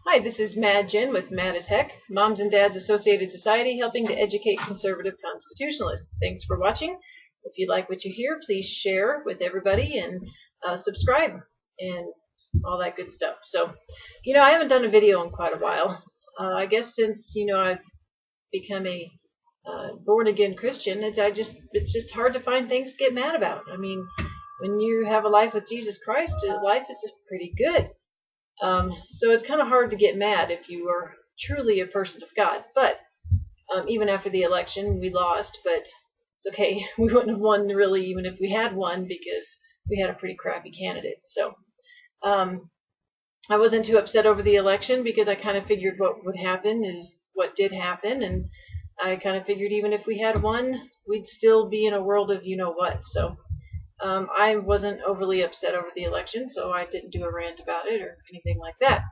Hi, this is Mad Jen with Mad as Heck, Moms and Dads Associated Society, helping to educate conservative constitutionalists. Thanks for watching. If you like what you hear, please share with everybody and subscribe and all that good stuff. So, I haven't done a video in quite a while. I guess since, I've become a born-again Christian, it's just hard to find things to get mad about. I mean, when you have a life with Jesus Christ, life is pretty good. So it's kind of hard to get mad if you are truly a person of God. But even after the election, we lost, but it's okay. We wouldn't have won really even if we had won because we had a pretty crappy candidate. So I wasn't too upset over the election because I kind of figured what would happen is what did happen. And I kind of figured even if we had won, we'd still be in a world of you-know-what. So I wasn't overly upset over the election, so I didn't do a rant about it or anything like that.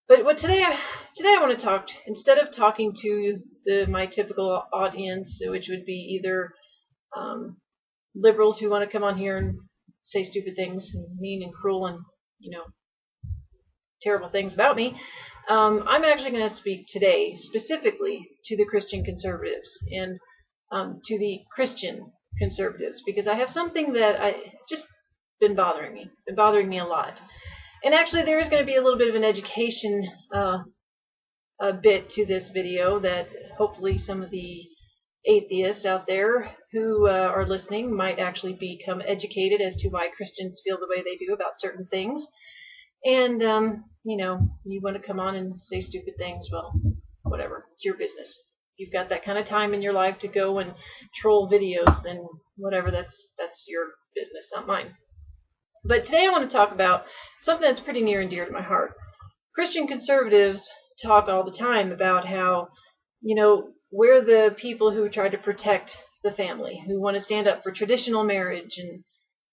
But today I want to talk, instead of talking to my typical audience, which would be either liberals who want to come on here and say stupid things and mean and cruel and terrible things about me, I'm actually going to speak today specifically to the Christian conservatives and to the Christian conservatives, because I have something that it's just been bothering me a lot. And actually there is going to be a little bit of an education a bit to this video that hopefully some of the atheists out there who are listening might actually become educated as to why Christians feel the way they do about certain things. And you want to come on and say stupid things, well, whatever, it's your business. You've got that kind of time in your life to go and troll videos, then whatever, that's your business, not mine. But today I want to talk about something that's pretty near and dear to my heart. Christian conservatives talk all the time about how, we're the people who try to protect the family, who want to stand up for traditional marriage,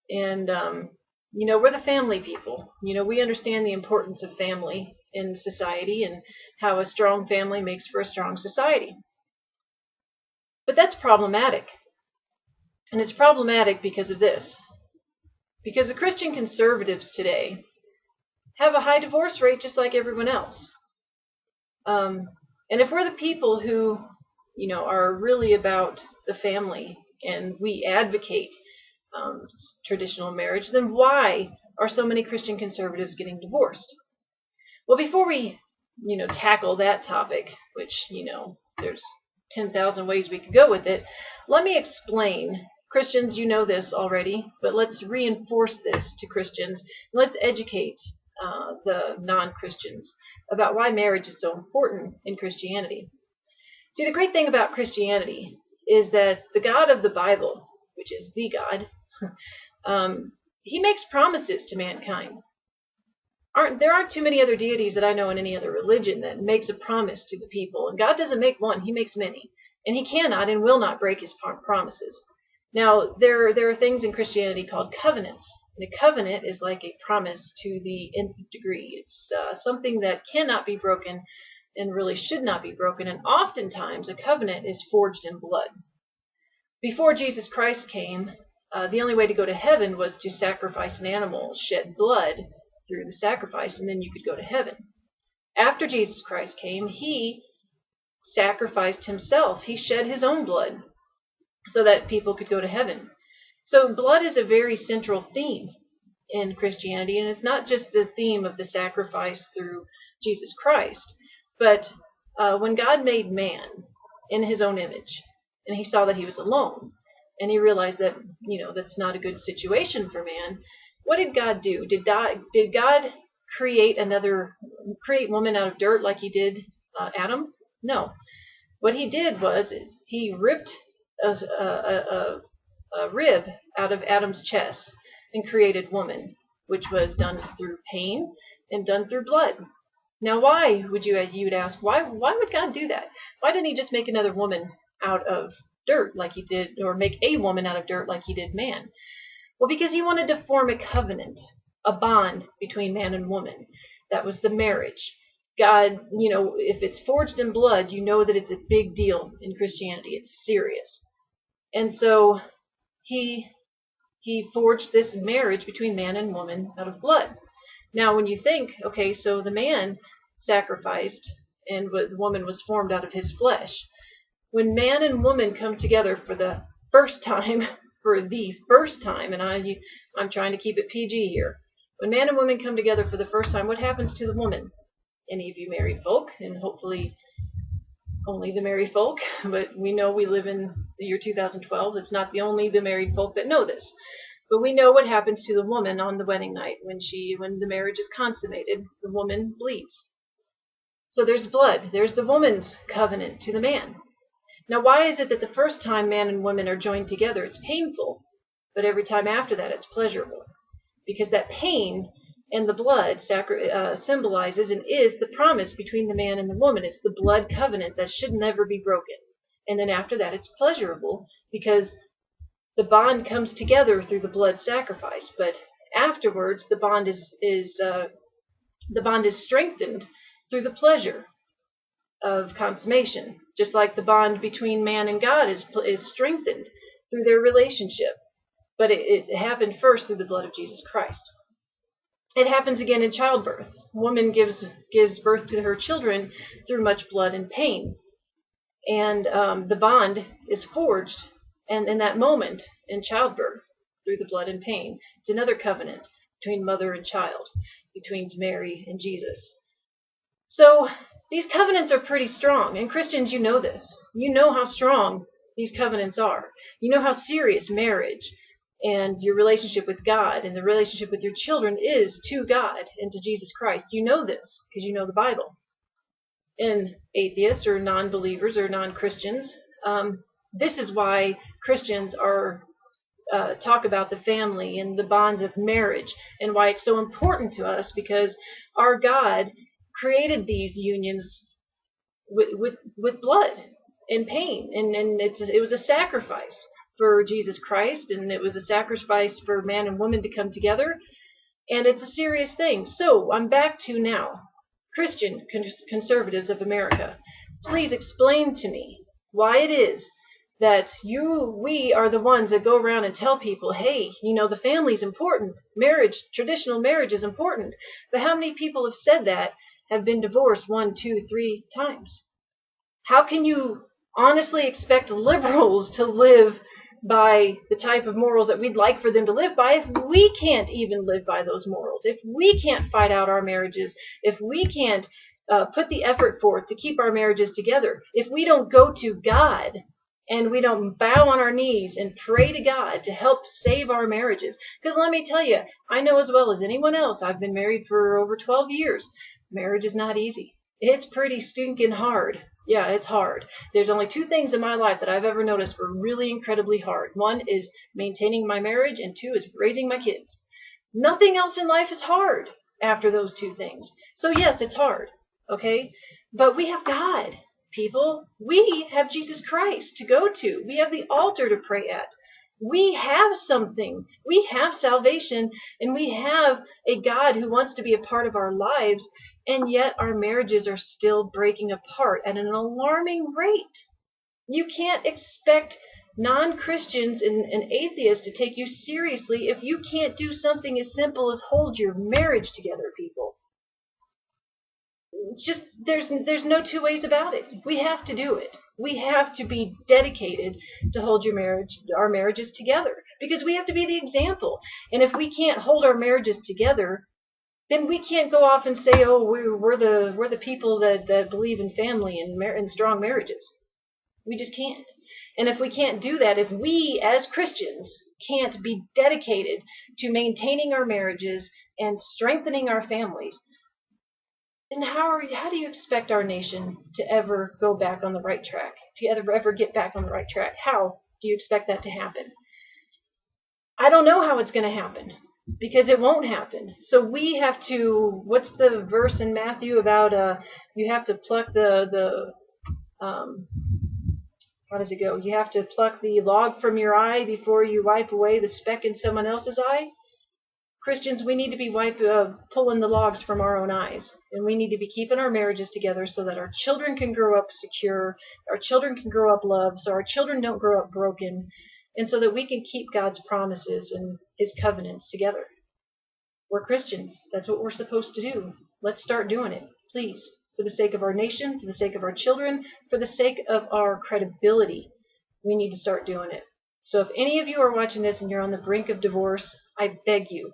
and we're the family people. We understand the importance of family in society and how a strong family makes for a strong society. But that's problematic. And it's problematic because of this. Because the Christian conservatives today have a high divorce rate just like everyone else. And if we're the people who, are really about the family and we advocate traditional marriage, then why are so many Christian conservatives getting divorced? Well, before we, tackle that topic, which, there's 10,000 ways we could go with it, let me explain. Christians, you know this already, but let's reinforce this to Christians. Let's educate the non-Christians about why marriage is so important in Christianity. See, the great thing about Christianity is that the God of the Bible, which is the God, he makes promises to mankind. There aren't too many other deities that I know in any other religion that makes a promise to the people. And God doesn't make one, he makes many. And he cannot and will not break his promises. Now, there are things in Christianity called covenants. And a covenant is like a promise to the nth degree. It's something that cannot be broken and really should not be broken. And oftentimes, a covenant is forged in blood. Before Jesus Christ came, the only way to go to heaven was to sacrifice an animal, shed blood through the sacrifice, and then you could go to heaven. After Jesus Christ came, he sacrificed himself. He shed his own blood so that people could go to heaven. So blood is a very central theme in Christianity, and it's not just the theme of the sacrifice through Jesus Christ, but when God made man in his own image, and he saw that he was alone, and he realized that, that's not a good situation for man, what did God do? Did God create woman out of dirt like he did Adam? No. What he did was he ripped a rib out of Adam's chest and created woman, which was done through pain and done through blood. Now, why would you'd ask, why would God do that? Why didn't he just make another woman out of dirt like he did, or make a woman out of dirt like he did man? Well, because he wanted to form a covenant, a bond between man and woman. That was the marriage. God, if it's forged in blood, that it's a big deal in Christianity. It's serious. And so he forged this marriage between man and woman out of blood. Now, when you think, okay, so the man sacrificed, and the woman was formed out of his flesh. When man and woman come together for the first time, and I'm trying to keep it PG here. When man and woman come together for the first time, what happens to the woman? Any of you married folk, and hopefully only the married folk, but we know we live in the year 2012. It's not the married folk that know this. But we know what happens to the woman on the wedding night. When the marriage is consummated, the woman bleeds. So there's blood. There's the woman's covenant to the man. Now, why is it that the first time man and woman are joined together, it's painful, but every time after that, it's pleasurable? Because that pain and the blood symbolizes and is the promise between the man and the woman. It's the blood covenant that should never be broken. And then after that, it's pleasurable because the bond comes together through the blood sacrifice. But afterwards, the bond is strengthened through the pleasure of consummation, just like the bond between man and God is strengthened through their relationship. But it happened first through the blood of Jesus Christ. It happens again in childbirth. A woman gives birth to her children through much blood and pain. And the bond is forged, and in that moment, in childbirth, through the blood and pain. It's another covenant between mother and child, between Mary and Jesus. So these covenants are pretty strong, and Christians, you know this. You know how strong these covenants are. You know how serious marriage and your relationship with God and the relationship with your children is to God and to Jesus Christ. You know this because you know the Bible. And atheists or non-believers or non-Christians, this is why Christians talk about the family and the bonds of marriage, and why it's so important to us, because our God created these unions with blood and pain, and it was a sacrifice for Jesus Christ, and it was a sacrifice for man and woman to come together, and it's a serious thing. So I'm back to now, Christian conservatives of America, please explain to me why it is that we are the ones that go around and tell people, hey, the family's important, traditional marriage is important. But how many people have said that have been divorced 1, 2, 3 times? How can you honestly expect liberals to live by the type of morals that we'd like for them to live by if we can't even live by those morals, if we can't fight out our marriages, if we can't put the effort forth to keep our marriages together, if we don't go to God and we don't bow on our knees and pray to God to help save our marriages? Because let me tell you, I know as well as anyone else, I've been married for over 12 years. Marriage is not easy. It's pretty stinking hard. Yeah, it's hard. There's only 2 things in my life that I've ever noticed were really incredibly hard. 1 is maintaining my marriage, and 2 is raising my kids. Nothing else in life is hard after those 2 things. So yes, it's hard, okay? But we have God, people. We have Jesus Christ to go to. We have the altar to pray at. We have something. We have salvation, and we have a God who wants to be a part of our lives. And yet our marriages are still breaking apart at an alarming rate. You can't expect non-Christians and atheists to take you seriously if you can't do something as simple as hold your marriage together, people. It's just, there's no 2 ways about it. We have to do it. We have to be dedicated to hold our marriages together, because we have to be the example. And if we can't hold our marriages together, then we can't go off and say, oh, we're the people that believe in family and strong marriages. We just can't. And if we can't do that, if we as Christians can't be dedicated to maintaining our marriages and strengthening our families, then how do you expect our nation to ever go back on the right track, to ever get back on the right track? How do you expect that to happen? I don't know how it's going to happen, because it won't happen. So we have to, what's the verse in Matthew about you have to pluck how does it go? You have to pluck the log from your eye before you wipe away the speck in someone else's eye. Christians, we need to be pulling the logs from our own eyes, and we need to be keeping our marriages together so that our children can grow up secure, our children can grow up loved, so our children don't grow up broken, and so that we can keep God's promises and His covenants together. We're Christians. That's what we're supposed to do. Let's start doing it. Please, for the sake of our nation, for the sake of our children, for the sake of our credibility, we need to start doing it. So if any of you are watching this and you're on the brink of divorce, I beg you,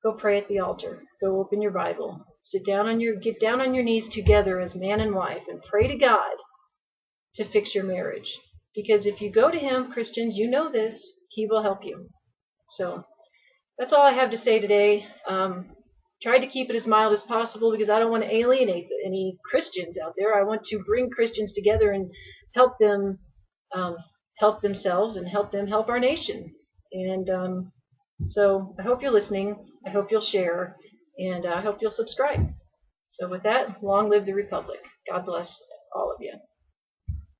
go pray at the altar. Go open your Bible. Get down on your knees together as man and wife and pray to God to fix your marriage. Because if you go to him, Christians, you know this, he will help you. So that's all I have to say today. Tried to keep it as mild as possible because I don't want to alienate any Christians out there. I want to bring Christians together and help them help themselves and help them help our nation. And so I hope you're listening. I hope you'll share, and I hope you'll subscribe. So with that, long live the Republic. God bless all of you.